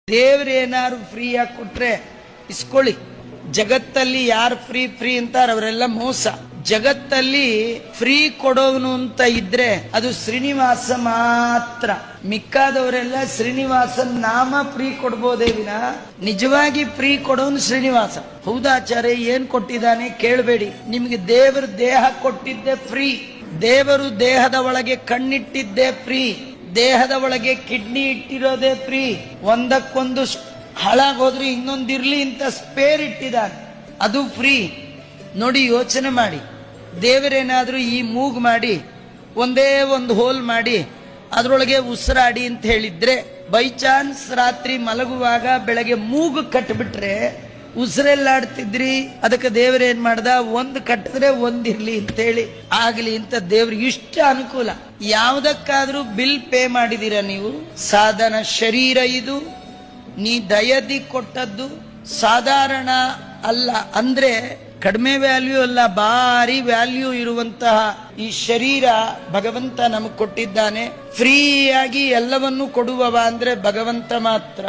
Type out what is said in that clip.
ದೇವ್ರೇನಾದ್ರು ಫ್ರೀಯಾಗಿ ಕೊಟ್ರೆ ಇಸ್ಕೊಳ್ಳಿ. ಜಗತ್ತಲ್ಲಿ ಯಾರು ಫ್ರೀ ಅಂತಾರ ಅವರೆಲ್ಲ ಮೋಸ. ಜಗತ್ತಲ್ಲಿ ಫ್ರೀ ಕೊಡೋನು ಅಂತ ಇದ್ರೆ ಅದು ಶ್ರೀನಿವಾಸ ಮಾತ್ರ. ಮಿಕ್ಕಾದವರೆಲ್ಲ ಶ್ರೀನಿವಾಸನ್ ನಾಮ ಫ್ರೀ ಕೊಡ್ಬೋದೇ ವಿನ ನಿಜವಾಗಿ ಫ್ರೀ ಕೊಡೋನು ಶ್ರೀನಿವಾಸ. ಹೌದಾಚಾರ್ಯ ಏನ್ ಕೊಟ್ಟಿದ್ದಾನೆ ಕೇಳಬೇಡಿ. ನಿಮ್ಗೆ ದೇವರು ದೇಹ ಕೊಟ್ಟಿದ್ದೆ ಫ್ರೀ. ದೇವರು ದೇಹದ ಒಳಗೆ ಕಣ್ಣಿಟ್ಟಿದ್ದೇ ಫ್ರೀ. ದೇಹದ ಒಳಗೆ ಕಿಡ್ನಿ ಇಟ್ಟಿರೋದೇ ಫ್ರೀ. ಒಂದಕ್ಕೊಂದು ಹಾಳಾಗೋದ್ರೆ ಇನ್ನೊಂದಿರ್ಲಿ ಅಂತ ಸ್ಪೇರ್ ಇಟ್ಟಿದ್ದಾನೆ, ಅದು ಫ್ರೀ. ನೋಡಿ, ಯೋಚನೆ ಮಾಡಿ. ದೇವರೇನಾದ್ರೂ ಈ ಮೂಗು ಮಾಡಿ ಒಂದೇ ಒಂದು ಹೋಲ್ ಮಾಡಿ ಅದ್ರೊಳಗೆ ಉಸಿರಾಡಿ ಅಂತ ಹೇಳಿದ್ರೆ, ಬೈ ಚಾನ್ಸ್ ರಾತ್ರಿ ಮಲಗುವಾಗ ಬೆಳಗ್ಗೆ ಮೂಗು ಕಟ್ಬಿಟ್ರೆ ಉಸಿರೆಲ್ಲಾಡ್ತಿದ್ರಿ? ಅದಕ್ಕೆ ದೇವರೇನ್ ಮಾಡ್ದ, ಒಂದು ಕಟ್ಟಿದ್ರೆ ಒಂದಿರ್ಲಿ ಅಂತ ಹೇಳಿ ಆಗ್ಲಿ ಅಂತ ದೇವ್ರಿಗೆ ಇಷ್ಟ ಅನುಕೂಲ. ಯಾವುದಕ್ಕಾದ್ರೂ ಬಿಲ್ ಪೇ ಮಾಡಿದೀರ ನೀವು? ಸಾಧನ ಶರೀರ ಇದು, ನೀ ದಯದಿ ಕೊಟ್ಟದ್ದು ಸಾಧಾರಣ ಅಲ್ಲ. ಅಂದ್ರೆ ಕಡಿಮೆ ವ್ಯಾಲ್ಯೂ ಅಲ್ಲ, ಭಾರಿ ವ್ಯಾಲ್ಯೂ ಇರುವಂತಹ ಈ ಶರೀರ ಭಗವಂತ ನಮಗೆ ಕೊಟ್ಟಿದ್ದಾನೆ. ಫ್ರೀಯಾಗಿ ಎಲ್ಲವನ್ನೂ ಕೊಡುವವ ಅಂದ್ರೆ ಭಗವಂತ ಮಾತ್ರ.